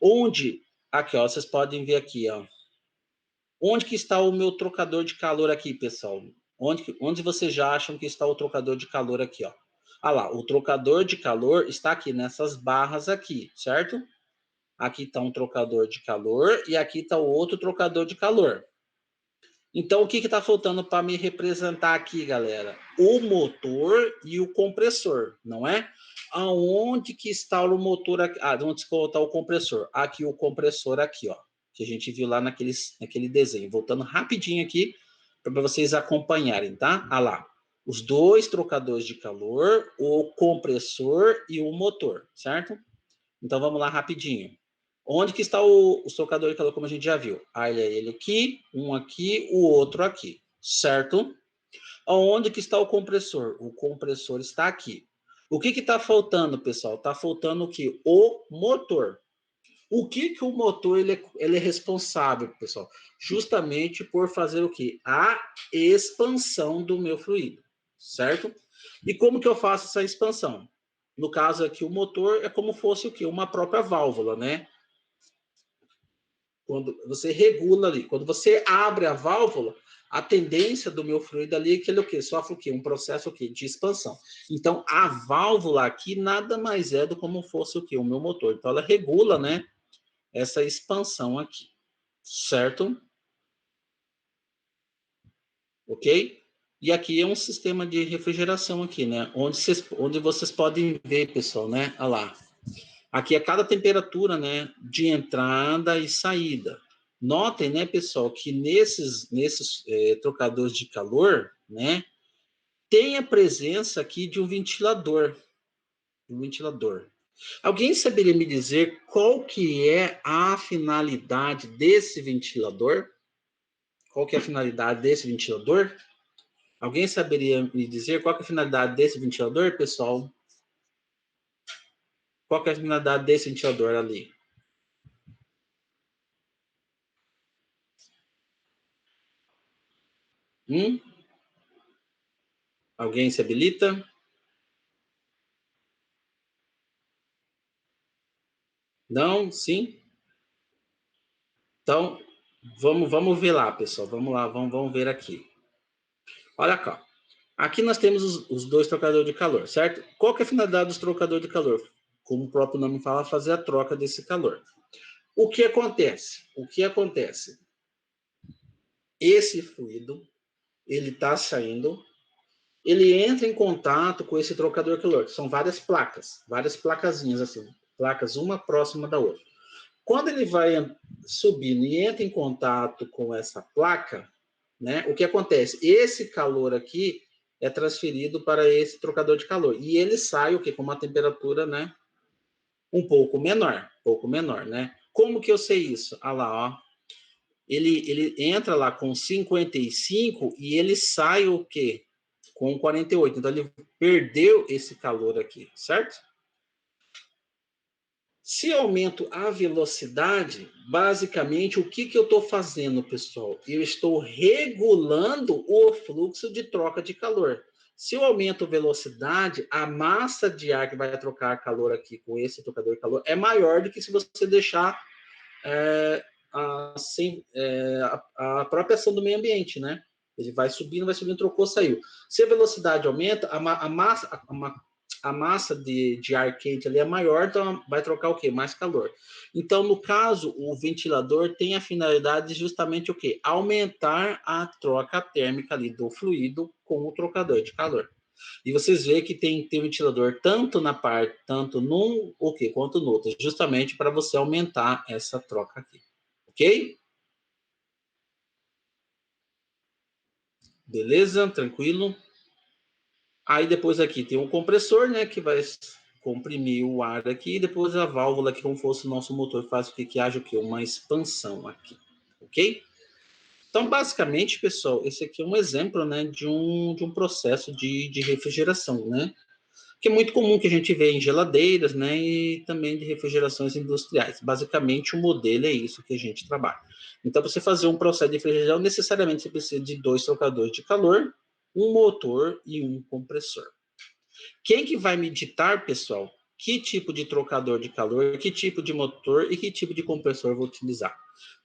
Onde, aqui, ó, vocês podem ver aqui, ó, onde que está o meu trocador de calor aqui, pessoal? Onde vocês já acham que está o trocador de calor aqui, ó? Ah lá, o trocador de calor está aqui nessas barras aqui, certo? Aqui está um trocador de calor e aqui está o outro trocador de calor. Então, o que está faltando para me representar aqui, galera? O motor e o compressor, não é? Aonde que está o motor aqui? Ah, onde está o compressor? Aqui o compressor aqui, ó. Que a gente viu lá naquele desenho. Voltando rapidinho aqui, para vocês acompanharem, tá? Ah lá. Os dois trocadores de calor, o compressor e o motor, certo? Então, vamos lá rapidinho. Onde que está o trocador de calor, como a gente já viu? Ah, ele aqui, um aqui, o outro aqui, certo? Onde que está o compressor? O compressor está aqui. O que está faltando, pessoal? Está faltando o quê? O motor. O que o motor ele é responsável, pessoal? Justamente por fazer o quê? A expansão do meu fluido, certo? E como que eu faço essa expansão? No caso aqui, o motor é como fosse o quê? Uma própria válvula, né? Quando você regula ali, quando você abre a válvula, a tendência do meu fluido ali é que ele o quê? Sofre o quê? Um processo o quê? De expansão. Então, a válvula aqui nada mais é do como fosse o quê? O meu motor. Então, ela regula, né? Essa expansão aqui, certo? Ok? E aqui é um sistema de refrigeração aqui, né? Onde vocês podem ver, pessoal, né? Olha lá. Aqui é cada temperatura, né? De entrada e saída. Notem, né, pessoal, que nesses trocadores de calor, né? Tem a presença aqui de um ventilador. Um ventilador. Alguém saberia me dizer qual que é a finalidade desse ventilador? Qual que é a finalidade desse ventilador? Alguém saberia me dizer qual que é a finalidade desse ventilador, pessoal? Qual que é a finalidade desse ventilador ali? Hum? Alguém se habilita? Não? Sim? Então, vamos ver lá, pessoal. Vamos lá, vamos ver aqui. Olha cá. Aqui nós temos os dois trocadores de calor, certo? Qual que é a finalidade dos trocadores de calor? Como o próprio nome fala, fazer a troca desse calor. O que acontece? O que acontece? Esse fluido, ele está saindo, ele entra em contato com esse trocador de calor, que são várias placazinhas assim, placas uma próxima da outra. Quando ele vai subindo e entra em contato com essa placa, né, o que acontece? Esse calor aqui é transferido para esse trocador de calor e ele sai o que com uma temperatura, né, um pouco menor, né? Como que eu sei isso? Ah lá, ó. Ele entra lá com 55 e ele sai o quê? Com 48. Então ele perdeu esse calor aqui, certo? Se eu aumento a velocidade, basicamente o que eu estou fazendo, pessoal? Eu estou regulando o fluxo de troca de calor. Se eu aumento a velocidade, a massa de ar que vai trocar calor aqui com esse trocador de calor é maior do que se você deixar a própria ação do meio ambiente, né? Ele vai subindo, trocou, saiu. Se a velocidade aumenta, a massa de ar quente ali é maior, então vai trocar o quê? Mais calor. Então, no caso, o ventilador tem a finalidade de justamente o quê? Aumentar a troca térmica ali do fluido com o trocador de calor. E vocês veem que tem ventilador tanto na parte, tanto num o quê, quanto no outro, justamente para você aumentar essa troca aqui. Ok? Beleza? Tranquilo? Aí depois aqui tem um compressor, né, que vai comprimir o ar aqui, e depois a válvula que como fosse o nosso motor faz o que que haja o quê? Uma expansão aqui. Ok? Então, basicamente, pessoal, esse aqui é um exemplo, né, de um processo de refrigeração, né? que é muito comum que a gente vê em geladeiras, né, e também de refrigerações industriais. Basicamente, o modelo é isso que a gente trabalha. Então, para você fazer um processo de refrigeração, necessariamente você precisa de 2 trocadores de calor, um motor e um compressor. Quem que vai me ditar, pessoal, que tipo de trocador de calor, que tipo de motor e que tipo de compressor eu vou utilizar?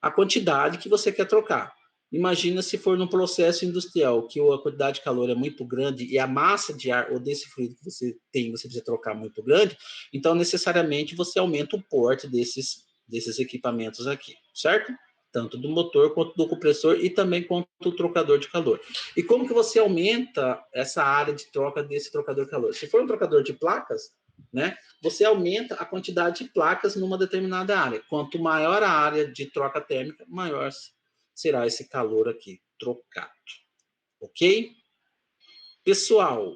A quantidade que você quer trocar. Imagina se for num processo industrial que a quantidade de calor é muito grande e a massa de ar ou desse fluido que você tem, você precisa trocar muito grande, então necessariamente você aumenta o porte desses equipamentos aqui, certo? Tanto do motor quanto do compressor e também quanto do trocador de calor. E como que você aumenta essa área de troca desse trocador de calor? Se for um trocador de placas, né, você aumenta a quantidade de placas numa determinada área. Quanto maior a área de troca térmica, maior será esse calor aqui trocado. Ok? Pessoal,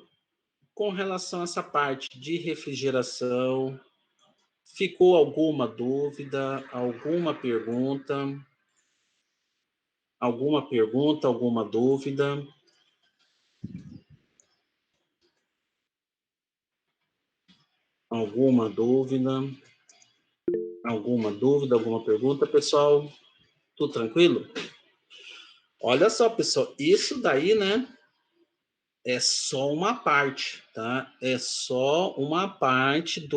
com relação a essa parte de refrigeração, ficou alguma dúvida, alguma pergunta? Alguma pergunta, alguma dúvida? Alguma dúvida? Alguma dúvida, alguma pergunta, pessoal? Tudo tranquilo? Olha só, pessoal, isso daí, né, é só uma parte, tá? É só uma parte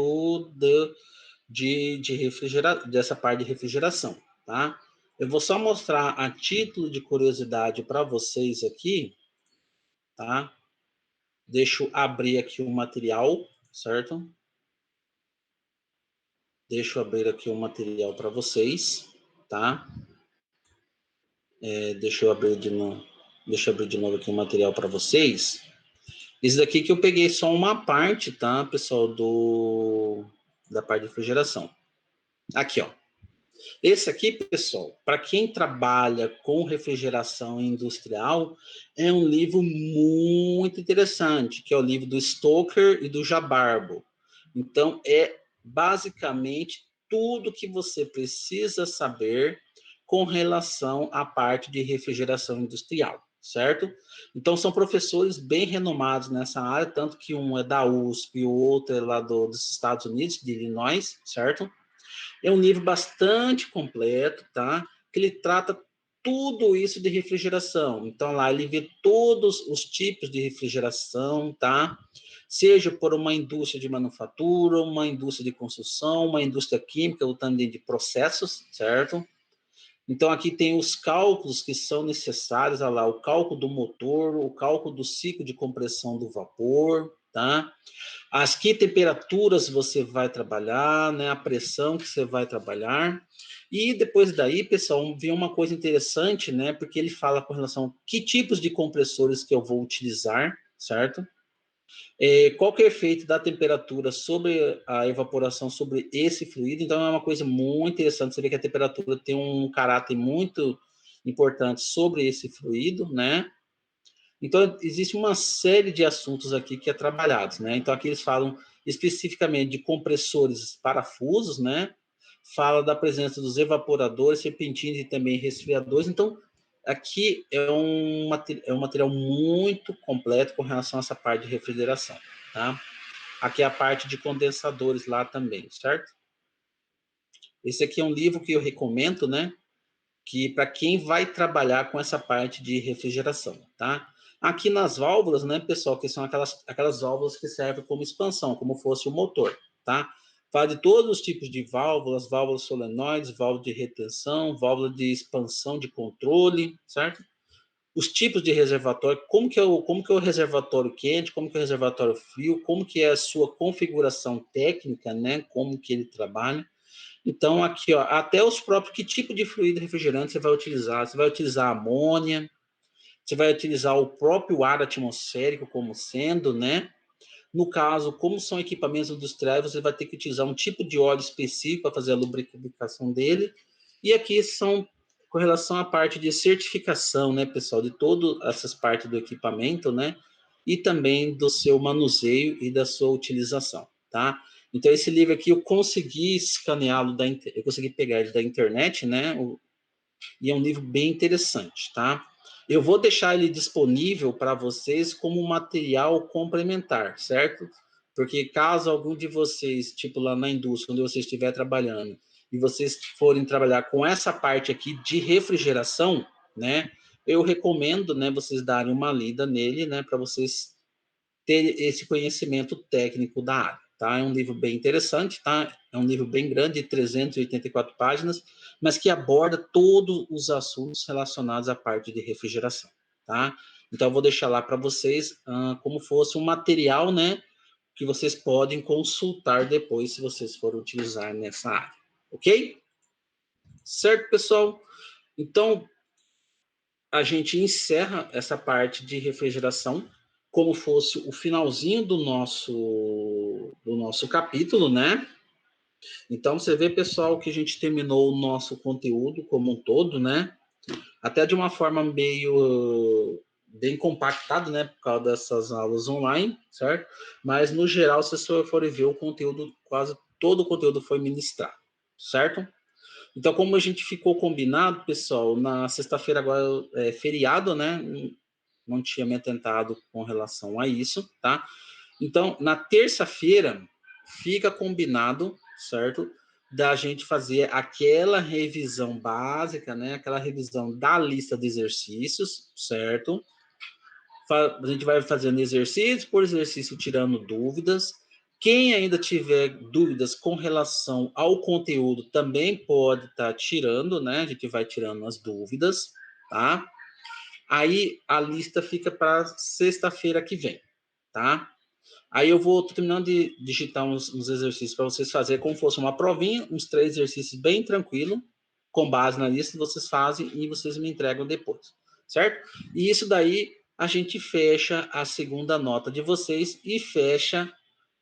dessa parte de refrigeração, tá? Eu vou só mostrar a título de curiosidade para vocês aqui, tá? Deixa eu abrir aqui o material, certo? Deixa eu abrir aqui o material para vocês, tá? Deixa eu abrir de novo aqui o material para vocês. Esse daqui que eu peguei só uma parte, tá, pessoal, da parte de refrigeração. Aqui, ó. Esse aqui, pessoal, para quem trabalha com refrigeração industrial, é um livro muito interessante, que é o livro do Stoker e do Jabarbo. Então, é basicamente tudo que você precisa saber com relação à parte de refrigeração industrial, certo? Então, são professores bem renomados nessa área, tanto que um é da USP e o outro é lá dos Estados Unidos, de Illinois, certo? É um livro bastante completo, tá? Que ele trata tudo isso de refrigeração. Então, lá ele vê todos os tipos de refrigeração, tá? Seja por uma indústria de manufatura, uma indústria de construção, uma indústria química, ou também de processos, certo? Então, aqui tem os cálculos que são necessários, olha lá, o cálculo do motor, o cálculo do ciclo de compressão do vapor, tá? As que temperaturas você vai trabalhar, né? A pressão que você vai trabalhar. E depois daí, pessoal, vem uma coisa interessante, né? Porque ele fala com relação a que tipos de compressores que eu vou utilizar, certo? Qual que é o efeito da temperatura sobre a evaporação sobre esse fluido? Então, é uma coisa muito interessante. Você vê que a temperatura tem um caráter muito importante sobre esse fluido, né? Então, existe uma série de assuntos aqui que é trabalhados, né? Então, aqui eles falam especificamente de compressores parafusos, né? Fala da presença dos evaporadores, serpentinas e também resfriadores. Então, aqui é um material muito completo com relação a essa parte de refrigeração, tá? Aqui é a parte de condensadores lá também, certo? Esse aqui é um livro que eu recomendo, né? Que para quem vai trabalhar com essa parte de refrigeração, tá? Aqui nas válvulas, né, pessoal, que são aquelas válvulas que servem como expansão, como fosse o motor, tá? Fala de todos os tipos de válvulas, válvulas solenoides, válvula de retenção, válvula de expansão de controle, certo? Os tipos de reservatório, como que é o reservatório quente, como que é o reservatório frio, como que é a sua configuração técnica, né, como que ele trabalha. Então, aqui, ó, até os próprios, que tipo de fluido refrigerante você vai utilizar? Você vai utilizar amônia, você vai utilizar o próprio ar atmosférico como sendo, né? No caso, como são equipamentos industriais, você vai ter que utilizar um tipo de óleo específico para fazer a lubrificação dele. E aqui são com relação à parte de certificação, né, pessoal, de todas essas partes do equipamento, né? E também do seu manuseio e da sua utilização, tá? Então, esse livro aqui eu consegui escaneá-lo, eu consegui pegar ele da internet, né? E é um livro bem interessante, tá? Eu vou deixar ele disponível para vocês como material complementar, certo? Porque caso algum de vocês, tipo lá na indústria, onde você estiver trabalhando, e vocês forem trabalhar com essa parte aqui de refrigeração, né, eu recomendo, né, vocês darem uma lida nele, né, para vocês ter esse conhecimento técnico da área, tá? É um livro bem interessante, tá? É um livro bem grande, de 384 páginas, mas que aborda todos os assuntos relacionados à parte de refrigeração, tá? Então, eu vou deixar lá para vocês como fosse um material, né, que vocês podem consultar depois, se vocês forem utilizar nessa área, ok? Certo, pessoal? Então, a gente encerra essa parte de refrigeração como fosse o finalzinho do nosso capítulo, né? Então, você vê, pessoal, que a gente terminou o nosso conteúdo como um todo, né? Até de uma forma meio bem compactada, né? Por causa dessas aulas online, certo? Mas, no geral, se vocês forem ver o conteúdo, quase todo o conteúdo foi ministrado, certo? Então, como a gente ficou combinado, pessoal, na sexta-feira agora é feriado, né? Não tinha me atentado com relação a isso, tá? Então, na terça-feira, fica combinado, certo? Da gente fazer aquela revisão básica, né? Aquela revisão da lista de exercícios, certo? A gente vai fazendo exercício por exercício, tirando dúvidas. Quem ainda tiver dúvidas com relação ao conteúdo também pode estar tirando, né? A gente vai tirando as dúvidas, tá? Aí a lista fica para sexta-feira que vem, tá? Aí eu vou terminando de digitar uns exercícios para vocês fazerem como fosse uma provinha, uns 3 exercícios bem tranquilo, com base na lista, vocês fazem e vocês me entregam depois, certo? E isso daí a gente fecha a segunda nota de vocês e fecha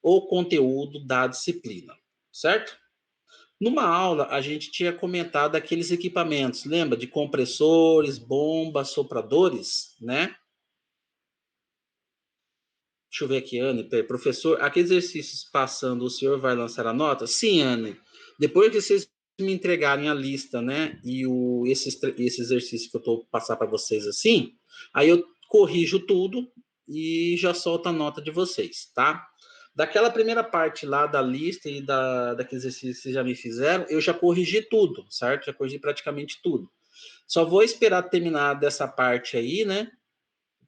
o conteúdo da disciplina, certo? Numa aula, a gente tinha comentado aqueles equipamentos, lembra? De compressores, bombas, sopradores, né? Deixa eu ver aqui, Anne. Professor, aqueles exercícios passando, o senhor vai lançar a nota? Sim, Anne. Depois que vocês me entregarem a lista, né? E esse exercício que eu estou passar para vocês assim, aí eu corrijo tudo e já solto a nota de vocês, tá? Daquela primeira parte lá da lista e daqueles exercícios que vocês já me fizeram, eu já corrigi tudo, certo? Já corrigi praticamente tudo. Só vou esperar terminar dessa parte aí, né?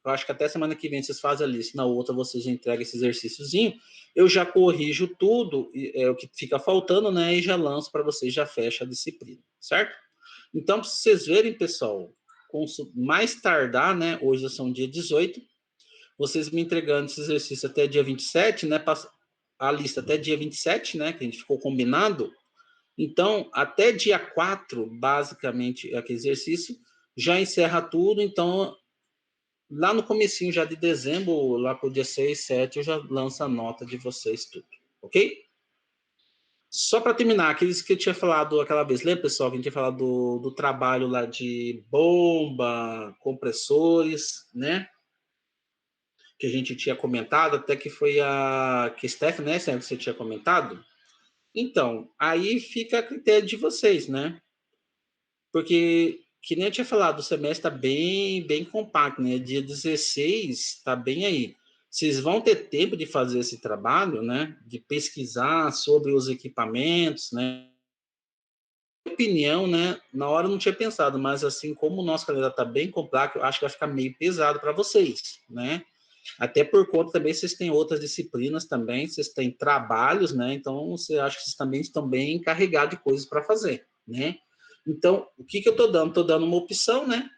Eu acho que até semana que vem vocês fazem a lista, na outra vocês já entregam esse exercíciozinho. Eu já corrijo tudo, é o que fica faltando, né? E já lanço para vocês, já fecha a disciplina, certo? Então, para vocês verem, pessoal, mais tardar, né? Hoje são dia 18, vocês me entregando esse exercício até dia 27, né? A lista até dia 27, né? Que a gente ficou combinado. Então, até dia 4, basicamente, aquele exercício, já encerra tudo. Então, lá no comecinho já de dezembro, lá pro dia 6, 7, eu já lanço a nota de vocês tudo, ok? Só para terminar, aqueles que eu tinha falado aquela vez, lembra, pessoal, que a gente tinha falado do trabalho lá de bomba, compressores, né? Que a gente tinha comentado, até que foi que Steph, né, que você tinha comentado. Então, aí fica a critério de vocês, né? Porque, que nem eu tinha falado, o semestre está bem compacto, né? Dia 16 está bem aí. Vocês vão ter tempo de fazer esse trabalho, né? De pesquisar sobre os equipamentos, né? Minha opinião, né? Na hora eu não tinha pensado, mas assim, como o nosso calendário está bem complexo, eu acho que vai ficar meio pesado para vocês, né? Até por conta também, vocês têm outras disciplinas também, vocês têm trabalhos, né? Então, você acha que vocês também estão bem encarregados de coisas para fazer, né? Então, o que eu estou dando? Estou dando uma opção, né?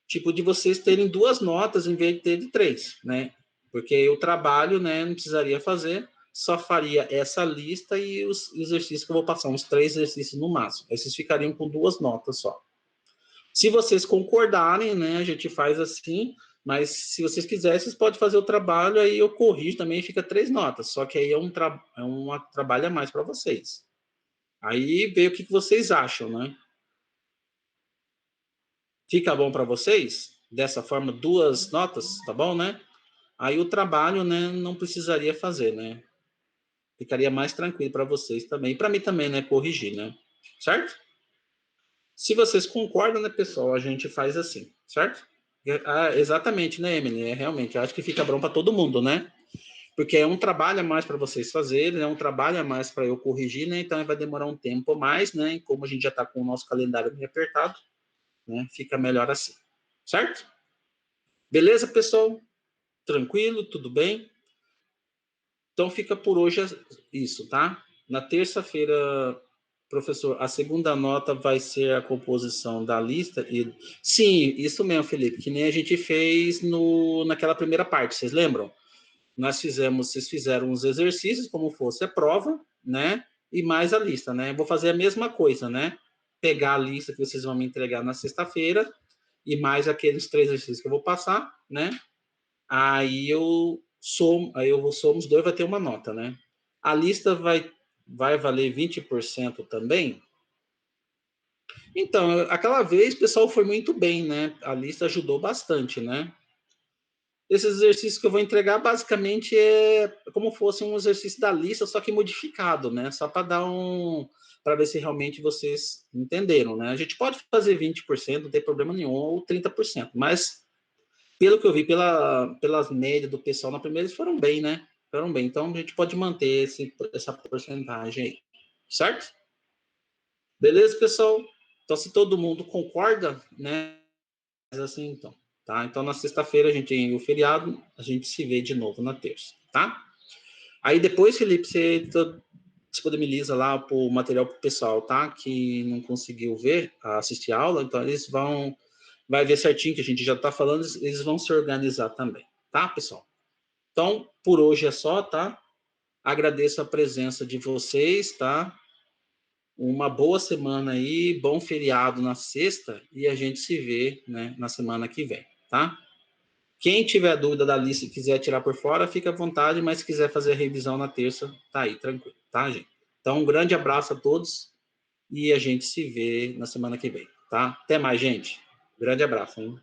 Tipo, de vocês terem 2 notas em vez de ter de 3, né? Porque o trabalho, né, não precisaria fazer, só faria essa lista e os exercícios que eu vou passar, uns 3 exercícios no máximo. Aí vocês ficariam com 2 notas só. Se vocês concordarem, né, a gente faz assim, mas se vocês quiserem, vocês podem fazer o trabalho, aí eu corrijo também e fica 3 notas. Só que aí é um trabalho a mais para vocês. Aí vê o que vocês acham, né? Fica bom para vocês? Dessa forma, 2 notas, tá bom, né? Aí o trabalho, né, não precisaria fazer, né? Ficaria mais tranquilo para vocês também. E para mim também, né, corrigir, né? Certo? Se vocês concordam, né, pessoal, a gente faz assim, certo? Exatamente, né, Emily? Realmente, eu acho que fica bom para todo mundo, né? Porque é um trabalho a mais para vocês fazerem, é um trabalho a mais para eu corrigir, né? Então vai demorar um tempo a mais, né? E como a gente já está com o nosso calendário bem apertado, né? Fica melhor assim, certo? Beleza, pessoal? Tranquilo, tudo bem? Então fica por hoje isso, tá? Na terça-feira, professor, a segunda nota vai ser a composição da lista e sim, isso mesmo, Felipe, que nem a gente fez no naquela primeira parte, vocês lembram? Vocês fizeram os exercícios como fosse a prova, né? E mais a lista, né? Eu vou fazer a mesma coisa, né? Pegar a lista que vocês vão me entregar na sexta-feira e mais aqueles 3 exercícios que eu vou passar, né? Aí eu somos dois, vai ter uma nota, né? A lista vai valer 20% também. Então, aquela vez o pessoal foi muito bem, né? A lista ajudou bastante, né? Esse exercício que eu vou entregar basicamente é como fosse um exercício da lista, só que modificado, né? Só para dar para ver se realmente vocês entenderam, né? A gente pode fazer 20%, não tem problema nenhum, ou 30%, mas pelo que eu vi, pelas médias do pessoal na primeira, eles foram bem, né? Foram bem. Então a gente pode manter essa porcentagem aí, certo? Beleza, pessoal? Então, se todo mundo concorda, né? Assim, então, tá? Então, na sexta-feira a gente tem o feriado, a gente se vê de novo na terça, tá? Aí depois, Felipe, você disponibiliza lá o material pro pessoal, tá? Que não conseguiu ver, assistir a aula, então eles vai ver certinho que a gente já tá falando, eles vão se organizar também, tá, pessoal? Então, por hoje é só, tá? Agradeço a presença de vocês, tá? Uma boa semana aí, bom feriado na sexta e a gente se vê, né, na semana que vem, tá? Quem tiver dúvida da lista e quiser tirar por fora, fica à vontade, mas se quiser fazer a revisão na terça, tá aí, tranquilo, tá, gente? Então, um grande abraço a todos e a gente se vê na semana que vem, tá? Até mais, gente. Grande abraço, hein?